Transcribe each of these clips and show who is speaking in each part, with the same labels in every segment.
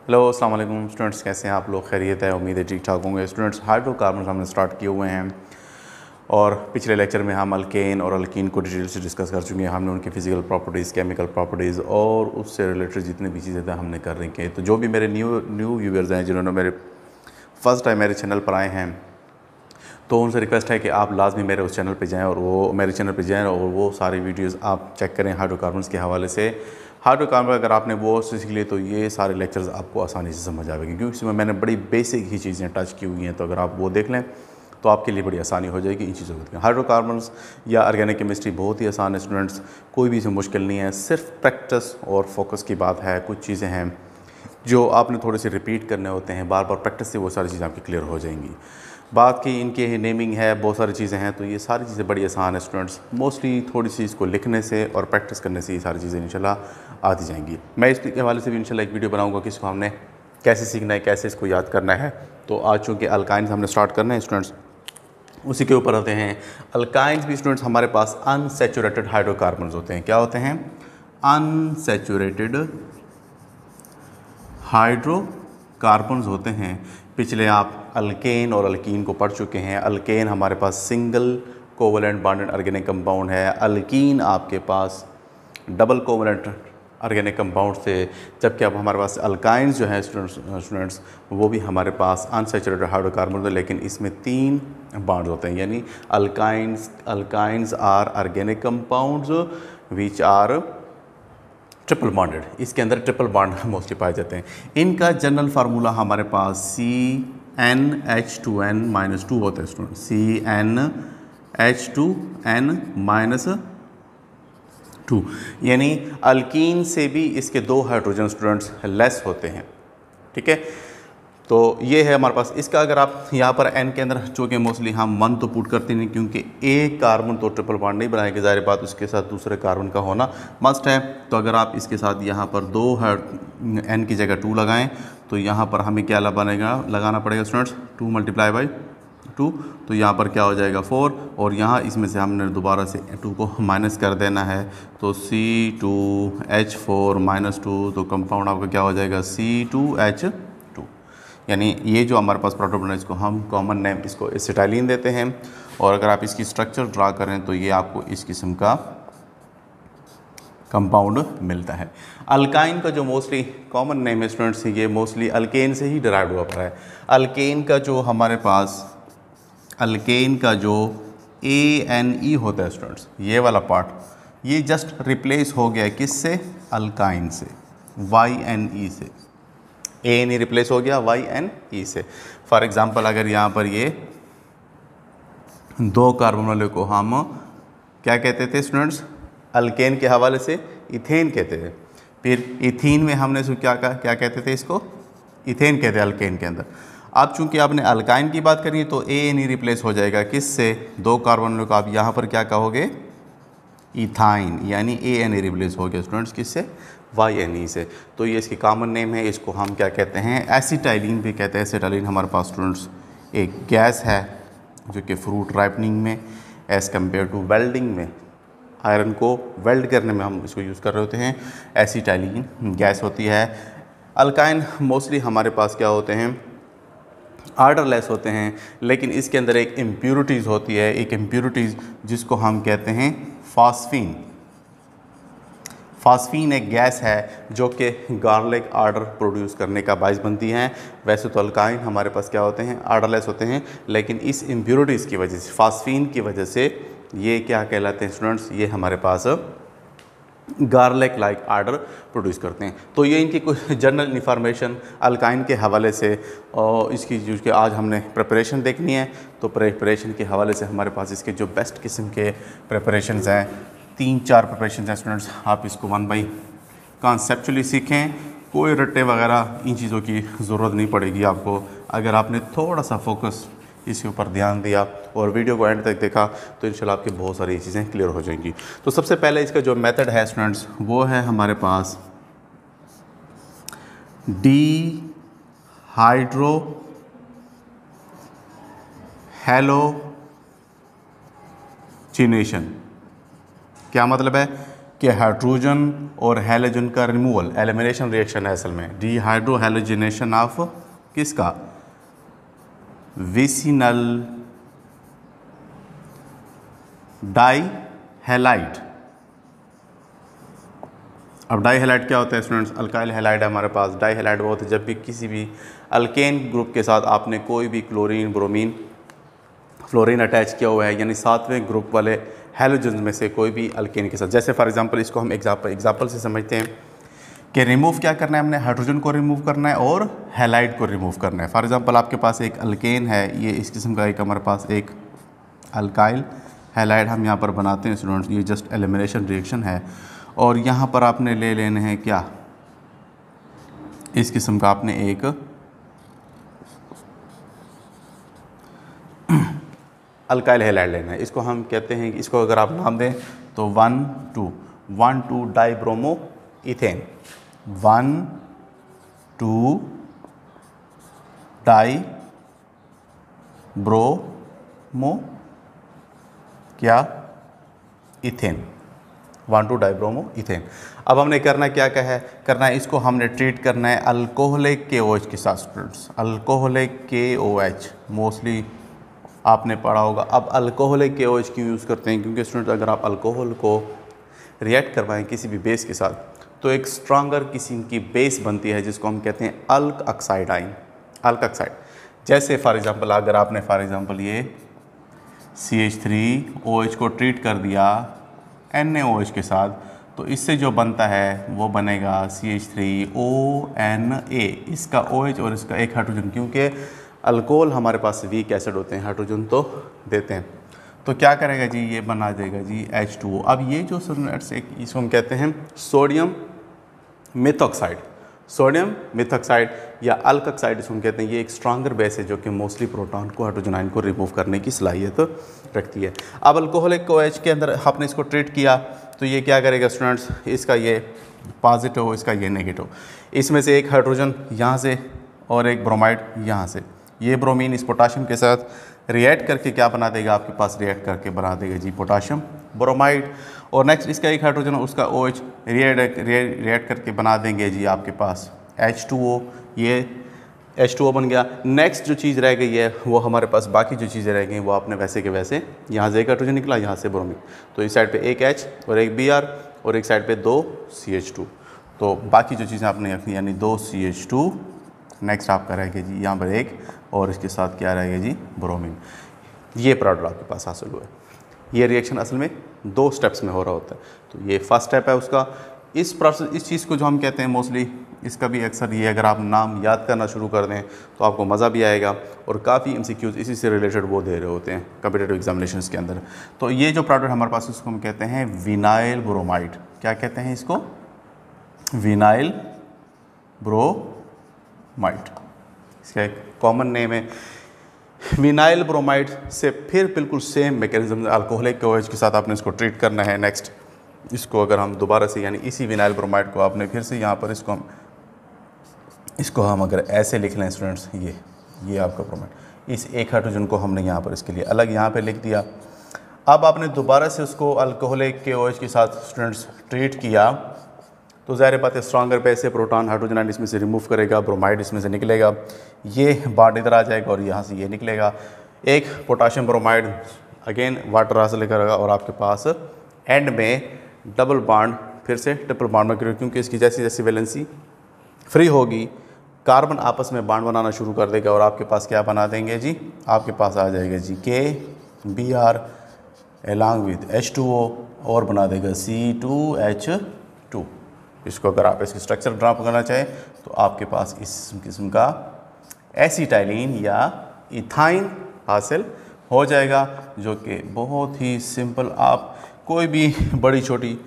Speaker 1: Hello अस्सलाम वालेकुम students, कैसे हैं आप लोग? खैरियत है, उम्मीद है ठीक ठाक होंगे। स्टूडेंट्स, हाइड्रोकार्बन हमने स्टार्ट किए हुए हैं और पिछले लेक्चर में हम अल्केन और अल्कीन को डिटेल से डिस्कस कर चुके हैं। हमने उनकी फ़िज़िकल प्रॉपर्टीज़, केमिकल प्रॉपर्टीज़ और उससे रिलेटेड जितनी भी चीज़ें थे हमने कर रखी हैं। तो जो भी मेरे न्यू व्यूअर्स हैं जिन्होंने मेरे फर्स्ट टाइम मेरे चैनल पर आए हैं, तो उनसे रिक्वेस्ट है कि आप लाजमी मेरे उस चैनल पे जाएं और वो मेरे चैनल पे जाएं और वो सारी वीडियोस आप चेक करें हाइड्रोकार्बन्स के हवाले से। हाइड्रोकार्बन अगर आपने वो सीख लिए तो ये सारे लेक्चर्स आपको आसानी से समझ आएंगे, क्योंकि इसमें मैंने बड़ी बेसिक ही चीज़ें टच की हुई हैं। तो अगर आप वो देख लें तो आपके लिए बड़ी आसानी हो जाएगी इन चीज़ों को। हाइड्रोकार्बन्स या ऑर्गेनिक केमिस्ट्री बहुत ही आसान है स्टूडेंट्स, कोई भी इसमें मुश्किल नहीं है, सिर्फ प्रैक्टिस और फोकस की बात है। कुछ चीज़ें हैं जो आपने थोड़े से रिपीट करने होते हैं, बार बार प्रैक्टिस से वो सारी चीज़ें आपकी क्लियर हो जाएंगी। बात की इनके नेमिंग है, बहुत सारी चीज़ें हैं, तो ये सारी चीज़ें बड़ी आसान है स्टूडेंट्स। मोस्टली थोड़ी सी इसको लिखने से और प्रैक्टिस करने से ये सारी चीज़ें इंशाल्लाह आती जाएंगी। मैं इसके हवाले से भी इंशाल्लाह एक वीडियो बनाऊंगा कि इसको हमने कैसे सीखना है, कैसे इसको याद करना है। तो आज चूँकि अल्काइंस हमने स्टार्ट करना है स्टूडेंट्स, उसी के ऊपर आते हैं। अल्काइंस भी स्टूडेंट्स हमारे पास अनसैचुरेटेड हाइड्रोकार्बन्स होते हैं। क्या होते हैं? अनसैचुरेटेड हाइड्रोकार्बन्स होते हैं। पिछले आप अल्केन और अल्कीन को पढ़ चुके हैं। अल्केन हमारे पास single covalent bonded organic compound है, अल्कीन आपके पास डबल कोवलेंट ऑर्गेनिक कंपाउंड थे। जबकि अब हमारे पास अल्काइंस जो है स्टूडेंट्स वो भी हमारे पास अनसैचुरेटेड हाइड्रोकार्बन है, लेकिन इसमें 3 बॉन्ड होते हैं। यानी alkynes are organic compounds which are triple bonded. इसके अंदर ट्रिपल बॉन्ड मोस्टली पाए जाते हैं। इनका जनरल फार्मूला हमारे पास CnH2n-2 होता है स्टूडेंट, CnH2n-2। यानी अल्कीन से भी इसके 2 हाइड्रोजन स्टूडेंट्स लेस होते हैं। ठीक है, तो ये है हमारे पास। इसका अगर आप यहाँ पर n के अंदर, चूँकि मोस्टली हम 1 तो पुट करते नहीं, क्योंकि एक कार्बन तो ट्रिपल बॉन्ड नहीं बनाएगी, ज़ाहिर बात उसके साथ दूसरे कार्बन का होना मस्ट है। तो अगर आप इसके साथ यहाँ पर 2 n की जगह 2 लगाएं तो यहाँ पर हमें क्या लगाना पड़ेगा स्टूडेंट्स? 2 × 2। तो यहाँ पर क्या हो जाएगा? 4। और यहाँ इसमें से हमने दोबारा से 2 को माइनस कर देना है, तो C2H4-2। तो कंपाउंड आपका क्या हो जाएगा? C2H2। यानी ये जो हमारे पास प्रोडक्ट बना है इसको हम कॉमन नेम इसको एसिटाइलिन देते हैं। और अगर आप इसकी स्ट्रक्चर ड्रा करें तो ये आपको इस किस्म का कंपाउंड मिलता है। अल्काइन का जो मोस्टली कॉमन नेम है स्टूडेंट्स, ये मोस्टली अल्केन से ही डिराइव हुआ पड़ा है। अल्केन का जो हमारे पास ANE होता है स्टूडेंट्स, ये वाला पार्ट, ये जस्ट रिप्लेस हो गया किससे? अल्काइन से, YNE से। ANE रिप्लेस हो गया YNE से। फॉर एग्जांपल अगर यहाँ पर ये 2 कार्बन वाले को हम क्या कहते थे स्टूडेंट्स? अल्केन के हवाले से इथेन कहते थे। फिर इथीन में हमने इसको क्या कहते थे? इसको इथेन कहते हैं अल्केन के अंदर। अब चूंकि आपने अल्काइन की बात करी तो ANE रिप्लेस हो जाएगा किससे? 2 कार्बन वाले को आप यहाँ पर क्या कहोगे? इथाइन। यानी ANE रिप्लेस हो गया स्टूडेंट्स किससे? YNE से। तो ये इसकी कॉमन नेम है। इसको हम क्या कहते हैं? एसिटाइलिन भी कहते हैं। एसिटाइलिन हमारे पास स्टूडेंट्स एक गैस है जो कि फ्रूट राइपनिंग में एज़ कम्पेयर टू वेल्डिंग में, आयरन को वेल्ड करने में हम इसको यूज़ कर रहे होते हैं, एसिटाइलिन गैस होती है। अल्काइन मोस्टली हमारे पास क्या होते हैं? आर्डरलेस होते हैं, लेकिन इसके अंदर एक इम्प्योरिटीज़ होती है, एक इम्प्योरिटीज़ जिसको हम कहते हैं फास्फीन। फास्फीन एक गैस है जो कि गार्लिक आर्डर प्रोड्यूस करने का बायस बनती हैं। वैसे तो अल्काइन हमारे पास क्या होते हैं? आर्डरलेस होते हैं, लेकिन इस इम्प्योरिटीज़ की वजह से, फास्फीन की वजह से ये क्या कहलाते हैं स्टूडेंट्स? ये हमारे पास गार्लिक लाइक आर्डर प्रोड्यूस करते हैं। तो ये इनकी कुछ जनरल इन्फॉर्मेशन अल्काइन के हवाले से, और इसकी जो कि आज हमने प्रिपरेशन देखनी है, तो प्रिपरेशन के हवाले से हमारे पास इसके जो बेस्ट किस्म के प्रिपरेशंस हैं, 3-4 प्रिपरेशन हैं स्टूडेंट्स। आप इसको 1 बाई कॉन्सेप्चुअली सीखें। कोई रट्टे वगैरह इन चीज़ों की ज़रूरत नहीं पड़ेगी आपको, अगर आपने थोड़ा सा फोकस इसके ऊपर ध्यान दिया और वीडियो को एंड तक देखा तो इंशाल्लाह आपकी बहुत सारी चीज़ें क्लियर हो जाएंगी। तो सबसे पहले इसका जो मेथड है स्टूडेंट्स वो है हमारे पास डीहाइड्रोहैलोजिनेशन। क्या मतलब है? कि हाइड्रोजन और हैलोजन का रिमूवल, एलिमिनेशन रिएक्शन है असल में, डीहाइड्रोहैलोजिनेशन ऑफ किसका, विसिनल डाईहैलाइड। अब डाईहैलाइड क्या होता है स्टूडेंट्स, अल्काइल हैलाइड है हमारे पास। डाईहैलाइड वो होता है जब भी किसी भी अल्केन ग्रुप के साथ आपने कोई भी क्लोरीन, ब्रोमीन, फ्लोरीन अटैच किया हुआ है, यानी सातवें ग्रुप वाले हैलोजन में से कोई भी अल्केन के साथ। जैसे फॉर एग्जांपल इसको हम एग्जांपल से समझते हैं कि रिमूव क्या करना है हमने, हाइड्रोजन को रिमूव करना है और हैलाइड को रिमूव करना है। फॉर एग्जांपल आपके पास एक अल्केन है, ये इस किस्म का एक हमारे पास एक अल्काइल हैलाइड हम यहाँ पर बनाते हैं स्टूडेंट्स, ये जस्ट एलिमिनेशन रिएक्शन है। और यहाँ पर आपने ले लेने हैं क्या, इस किस्म का आपने एक अल्काइल हैलाइड लेना है। इसको हम कहते हैं, इसको अगर आप नाम दें तो 1,2 डाइब्रोमो इथेन, 1,2 डाइब्रोमो क्या, इथेन, 1,2 डाइब्रोमो इथेन। अब हमने करना क्या है, करना है इसको हमने ट्रीट करना है अल्कोहलिक KOH के साथ स्टूडेंट्स, अल्कोहलिक KOH मोस्टली आपने पढ़ा होगा। अब अल्कोहलिक KOH क्यों यूज़ करते हैं, क्योंकि स्टूडेंट अगर आप अल्कोहल को रिएक्ट करवाएं किसी भी बेस के साथ तो एक स्ट्रॉन्गर किस्म की बेस बनती है जिसको हम कहते हैं अल्क ऑक्साइड आइन, अल्क ऑक्साइड। जैसे फॉर एग्जांपल अगर आपने फॉर एग्जांपल ये CH3OH को ट्रीट कर दिया NaOH के साथ, तो इससे जो बनता है वो बनेगा CH3ONA, इसका OH और इसका एक हाइड्रोजन, क्योंकि अल्कोहल हमारे पास वीक एसिड होते हैं, हाइड्रोजन तो देते हैं। तो क्या करेगा जी, ये बना देगा जी H2O। अब ये जो स्टूडेंट्स एक इसको हम कहते हैं सोडियम मिथॉक्साइड, सोडियम मिथॉक्साइड या अल्क ऑक्साइड इसको हम कहते हैं। ये एक स्ट्रॉन्गर बेस है जो कि मोस्टली प्रोटॉन को, हाइड्रोजन आयन को रिमूव करने की सलाहियत रखती है। अब अल्कोहलिक OH के अंदर आपने इसको ट्रीट किया तो ये क्या करेगा स्टूडेंट्स, इसका ये पॉजिटिव, इसका ये नेगेटिव, इसमें से एक हाइड्रोजन यहाँ से और एक ब्रोमाइड यहाँ से, ये ब्रोमीन इस पोटाशियम के साथ रिएक्ट करके क्या बना देगा, आपके पास रिएक्ट करके बना देगा जी पोटाशियम ब्रोमाइड। और नेक्स्ट इसका एक हाइड्रोजन उसका OH रिएक्ट करके बना देंगे जी आपके पास H2O, ये H2O बन गया। नेक्स्ट जो चीज़ रह गई है वो हमारे पास, बाकी जो चीज़ें रह गई वो आपने वैसे के वैसे, यहाँ से एक हाइड्रोजन निकला, यहाँ से ब्रोमीन, तो इस साइड पे एक H और एक Br और एक साइड पे 2 CH2, तो बाकी जो चीज़ें आपने रखी यानी 2 CH2। नेक्स्ट आपका रहेगा जी यहाँ पर एक, और इसके साथ क्या रहेगा जी ब्रोमीन। ये प्रोडक्ट आपके पास हासिल हुआ है। ये रिएक्शन असल में 2 स्टेप्स में हो रहा होता है। तो ये फर्स्ट स्टेप है उसका। इस प्रोसेस, इस चीज़ को जो हम कहते हैं मोस्टली, इसका भी अक्सर ये अगर आप नाम याद करना शुरू कर दें तो आपको मज़ा भी आएगा, और काफ़ी MCQs इसी से रिलेटेड वो दे रहे होते हैं कॉम्पिटिटिव एग्जामिनेशंस के अंदर। तो ये जो प्रोडक्ट हमारे पास, इसको हम कहते हैं विनाइल ब्रोमाइड। क्या कहते हैं इसको, विनाइल ब्रोमाइड, इसका एक कॉमन नेम है। विनाइल ब्रोमाइड से फिर बिल्कुल सेम मैकेनिज्म अल्कोहलिक OH के साथ आपने इसको ट्रीट करना है। नेक्स्ट इसको अगर हम दोबारा से, यानी इसी विनाइल ब्रोमाइड को आपने फिर से यहाँ पर इसको हम अगर ऐसे लिख लें स्टूडेंट्स, ये आपका ब्रोमाइड, इस एक हाइड्रोजन को हमने यहाँ पर इसके लिए अलग यहाँ पर लिख दिया। अब आपने दोबारा से उसको अल्कोहलिक OH के साथ स्टूडेंट्स ट्रीट किया तो ज़ाहिर बात है स्ट्रॉन्गर बेस से प्रोटॉन, हाइड्रोजन आयन इसमें से रिमूव करेगा, ब्रोमाइड इसमें से निकलेगा, ये बॉन्ड इधर आ जाएगा और यहाँ से ये निकलेगा। एक पोटाशियम ब्रोमाइड अगेन वाटर हासिल करेगा और आपके पास एंड में डबल बॉन्ड फिर से ट्रिपल बॉन्ड में, क्योंकि इसकी जैसी जैसी वैलेंसी फ्री होगी कार्बन आपस में बॉन्ड बनाना शुरू कर देगा और आपके पास क्या बना देंगे जी, आपके पास आ जाएगा जी KBr अलॉन्ग विद H2O और बना देगा C2H2। इसको अगर आप इसकी स्ट्रक्चर ड्रा करना चाहें तो आपके पास इस किस्म का एसिटाइलिन या इथाइन हासिल हो जाएगा, जो कि बहुत ही सिंपल, आप कोई भी बड़ी छोटी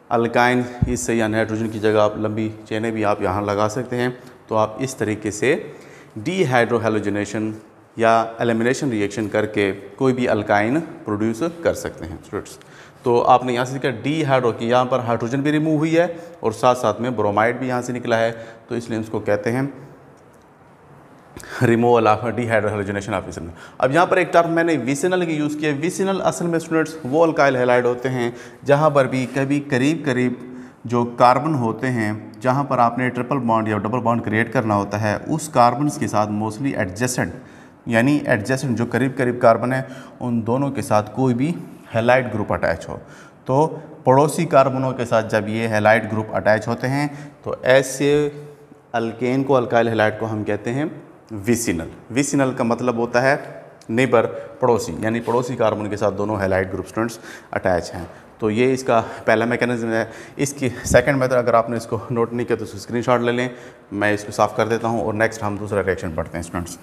Speaker 1: अल्काइन इससे या नाइट्रोजन की जगह आप लंबी चेनें भी आप यहाँ लगा सकते हैं। तो आप इस तरीके से डीहाइड्रोहैलोजिनेशन या एलिमिनेशन रिएक्शन करके कोई भी अल्काइन प्रोड्यूस कर सकते हैं स्टूडेंट्स। तो आपने यहाँ से देखा डीहाइड्रो की, यहाँ पर हाइड्रोजन भी रिमूव हुई है और साथ साथ में ब्रोमाइड भी यहाँ से निकला है, तो इसलिए इसको कहते हैं removal of dehydrogenation of vicinal. अब यहाँ पर एक टर्म मैंने विसिनल की यूज़ किया। विसिनल असल में स्टूडेंट्स वो अल्काइल हैलाइड होते हैं जहाँ पर भी कभी करीब करीब जो कार्बन होते हैं, जहाँ पर आपने ट्रिपल बॉन्ड या डबल बॉन्ड क्रिएट करना होता है, उस कार्बन के साथ मोस्टली एडजेसेंट, यानी एडजेसेंट जो करीब करीब कार्बन है, उन दोनों के साथ कोई भी हैलाइड ग्रुप अटैच हो। तो पड़ोसी कार्बनों के साथ जब ये हैलाइड ग्रुप अटैच होते हैं तो ऐसे अल्केन को, अल्काइल हैलाइड को हम कहते हैं विसिनल। विसिनल का मतलब होता है नेबर, पड़ोसी, यानी पड़ोसी कार्बन के साथ दोनों हैलाइड ग्रुप स्टूडेंट्स अटैच हैं। तो ये इसका पहला मैकेनिज्म है। इसकी सेकंड मेथड अगर आपने इसको नोट नहीं किया तो स्क्रीनशॉट ले लें, मैं इसको साफ़ कर देता हूँ और नेक्स्ट हम दूसरा रिएक्शन पढ़ते हैं स्टूडेंट्स।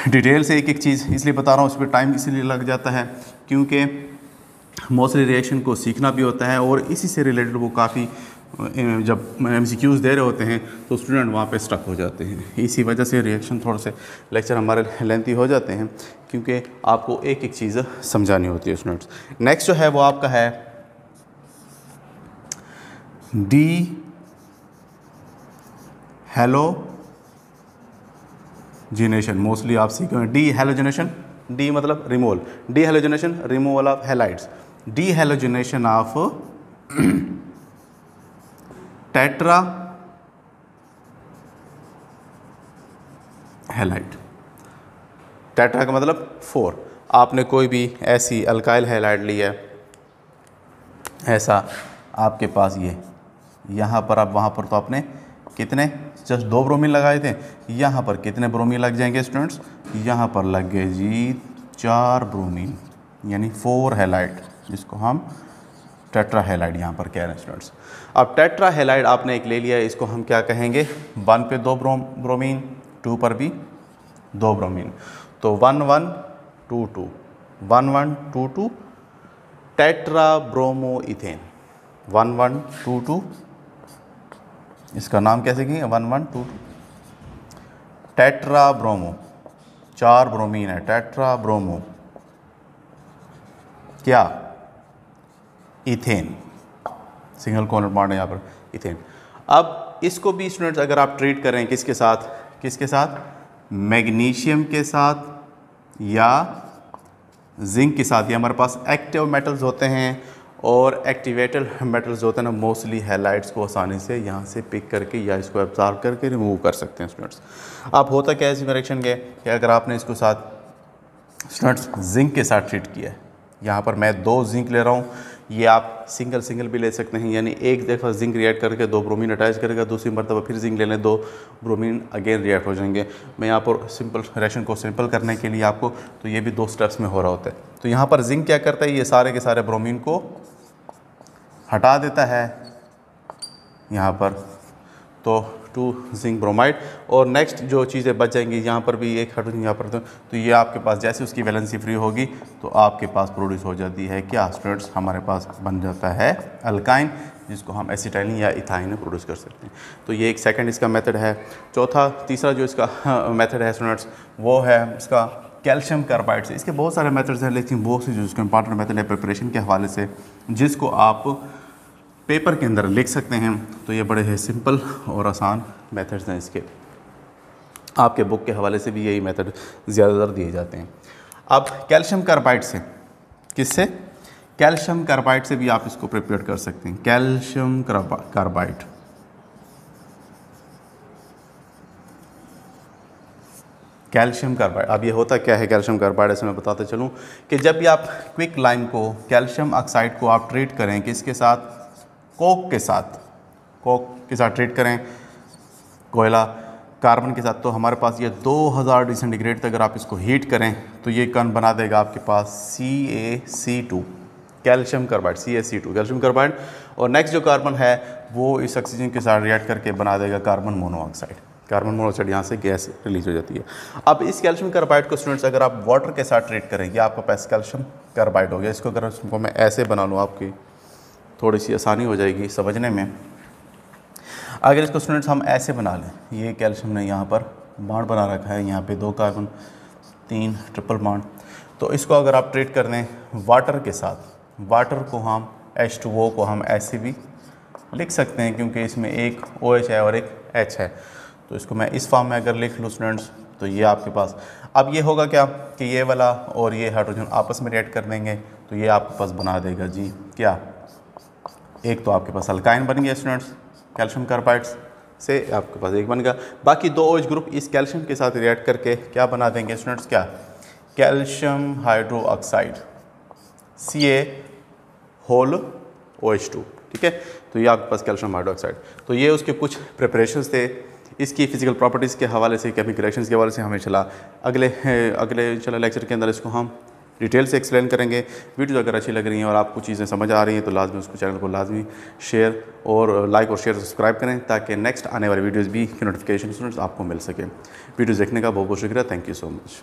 Speaker 1: डिटेल से एक एक चीज़ इसलिए बता रहा हूँ, उस पर टाइम इसलिए लग जाता है क्योंकि मोस्टली रिएक्शन को सीखना भी होता है और इसी से रिलेटेड वो काफ़ी जब MCQs दे रहे होते हैं तो स्टूडेंट वहाँ पे स्टक हो जाते हैं। इसी वजह से रिएक्शन थोड़े से लेक्चर हमारे लेंथी हो जाते हैं क्योंकि आपको एक एक चीज़ समझानी होती है स्टूडेंट्स। नेक्स्ट जो है वो आपका है डी हैलोजिनेशन। मोस्टली आप सीखेंगे डी हैलोजिनेशन, डी मतलब removal, D halogenation removal of halides, D halogenation of tetra halide. Tetra का मतलब 4। आपने कोई भी ऐसी अल्काइल हैलाइड ली है, ऐसा आपके पास ये यहाँ पर, अब वहाँ पर तो आपने कितने जस्ट 2 ब्रोमीन लगाए थे, यहाँ पर कितने ब्रोमीन लग जाएंगे स्टूडेंट्स? यहाँ पर लग गए जी 4 ब्रोमीन, यानी 4 हैलाइड, जिसको हम टेट्रा हैलाइड यहाँ पर कह रहे हैं स्टूडेंट्स। अब टेट्रा हैलाइड आपने एक ले लिया है, इसको हम क्या कहेंगे? 1 पे 2 ब्रोमीन, 2 पर भी 2 ब्रोमीन, तो 1 1 2 2 1 1 2 2 टेट्रा ब्रोमो इथेन। 1 1 2 2, इसका नाम कैसे कहेंगे? 1 1 2 2 टेट्रा ब्रोमो, 4 ब्रोमीन है, टेट्रा ब्रोमो क्या? इथेन, सिंगल कोवलेंट बॉन्ड है यहाँ पर इथेन। अब इसको भी स्टूडेंट्स अगर आप ट्रीट करें किसके साथ, किसके साथ? मैग्नीशियम के साथ या जिंक के साथ। ये हमारे पास एक्टिव मेटल्स होते हैं और एक्टिवेटेड मेटल्स होते हैं ना, मोस्टली हैलाइड्स को आसानी से यहाँ से पिक करके या इसको एब्जॉर्ब करके रिमूव कर सकते हैं स्टूडेंट्स। अब होता क्या है इस रिएक्शन के कि अगर आपने इसको साथ स्टूडेंट्स जिंक के साथ ट्रीट किया है, यहाँ पर मैं 2 जिंक ले रहा हूँ, ये आप सिंगल भी ले सकते हैं, यानी एक दफ़ा जिंक रिएक्ट करके 2 ब्रोमीन अटैच करेगा, दूसरी मरतबा फिर जिंक ले लें, 2 ब्रोमीन अगेन रिएक्ट हो जाएंगे। मैं यहाँ पर सिंपल रिएक्शन को सिंपल करने के लिए आपको, तो ये भी 2 स्टेप्स में हो रहा होता है। तो यहाँ पर जिंक क्या करता है? ये सारे के सारे ब्रोमीन को हटा देता है यहाँ पर, तो 2 जिंक ब्रोमाइड, और नेक्स्ट जो चीज़ें बच जाएंगी यहाँ पर भी एक हाइड्रोजन यहाँ पर, तो ये आपके पास जैसे उसकी वैलेंसी फ्री होगी तो आपके पास प्रोड्यूस हो जाती है क्या स्टूडेंट्स? हमारे पास बन जाता है अल्काइन, जिसको हम एसिटाइलिन या इथाइन प्रोड्यूस कर सकते हैं। तो ये एक सेकंड इसका मेथड है। तीसरा जो इसका मेथड है स्टूडेंट्स वो है इसका कैल्शियम कार्बाइड से। इसके बहुत सारे मेथड्स हैं, लेकिन वो से जो इसका इंपॉर्टेंट मेथड है प्रिपरेशन के हवाले से, जिसको आप पेपर के अंदर लिख सकते हैं। तो ये बड़े ही सिंपल और आसान मेथड्स हैं इसके, आपके बुक के हवाले से भी यही मेथड ज़्यादातर दिए जाते हैं। अब कैल्शियम कार्बाइड से, किससे? कैल्शियम कार्बाइड से भी आप इसको प्रिपेयर कर सकते हैं। Calcium carbide, calcium carbide. अब ये होता क्या है कैल्शियम कार्बाइड? ऐसे मैं बताते चलूँ कि जब भी आप क्विक लाइम को, कैल्शियम ऑक्साइड को आप ट्रीट करें किसके साथ? कोक के साथ, कोक के साथ ट्रीट करें, कोयला कार्बन के साथ, तो हमारे पास ये 2000 डिग्री सेंटीग्रेड तक अगर आप इसको हीट करें तो ये कण बना देगा आपके पास CaC2, calcium carbide, CaC2 calcium carbide. और नेक्स्ट जो कार्बन है वो इस ऑक्सीजन के साथ रिएक्ट करके बना देगा कार्बन मोनोऑक्साइड। कार्बन मोनोऑक्साइड यहाँ से गैस रिलीज हो जाती है। अब इस कैल्शियम कार्बाइड को स्टूडेंट्स अगर आप वाटर के साथ ट्रीट करें, ये आपका पास कैल्शियम कार्बाइड हो गया। इसको अगर इसको मैं ऐसे बना लूँ, आपकी थोड़ी सी आसानी हो जाएगी समझने में। अगर इसको स्टूडेंट्स हम ऐसे बना लें, ये कैल्शियम ने यहाँ पर बॉन्ड बना रखा है, यहाँ पे 2 कार्बन 3 ट्रिपल बॉन्ड, तो इसको अगर आप ट्रीट कर दें वाटर के साथ, वाटर को हम H2O को हम ऐसे भी लिख सकते हैं क्योंकि इसमें एक OH है और एक H है। तो इसको मैं इस फॉर्म में अगर लिख लूँ स्टूडेंट्स, तो ये आपके पास अब ये होगा क्या कि ये वाला और ये हाइड्रोजन आपस में रिएक्ट कर देंगे, तो ये आपके पास बना देगा जी क्या, एक तो आपके पास अल्काइन बन गया स्टूडेंट्स, कैल्शियम कार्बाइड्स से आपके पास एक बन गया, बाकी दो OH ग्रुप इस कैल्शियम के साथ रिएक्ट करके क्या बना देंगे स्टूडेंट्स, क्या, कैल्शियम हाइड्रो ऑक्साइड CaOH2, ठीक है। तो ये आपके पास कैल्शियम हाइड्रोक्साइड, तो ये उसके कुछ प्रिपरेशंस थे। इसकी फिजिकल प्रॉपर्टीज़ के हवाले से, केमिकल रिएक्शंस के हवाले से हमें अगले चला लेक्चर के अंदर इसको हम डिटेल से एक्सप्लेन करेंगे। वीडियो अगर अच्छी लग रही हैं और आपको चीज़ें समझ आ रही हैं तो लाजमी उसको चैनल को लाजमी शेयर और लाइक और शेयर सब्सक्राइब करें ताकि नेक्स्ट आने वाली वीडियोज़ भी की नोटिफिकेशन स्टूडेंट्स आपको मिल सके। वीडियो देखने का बहुत बहुत शुक्रिया। Thank you so much.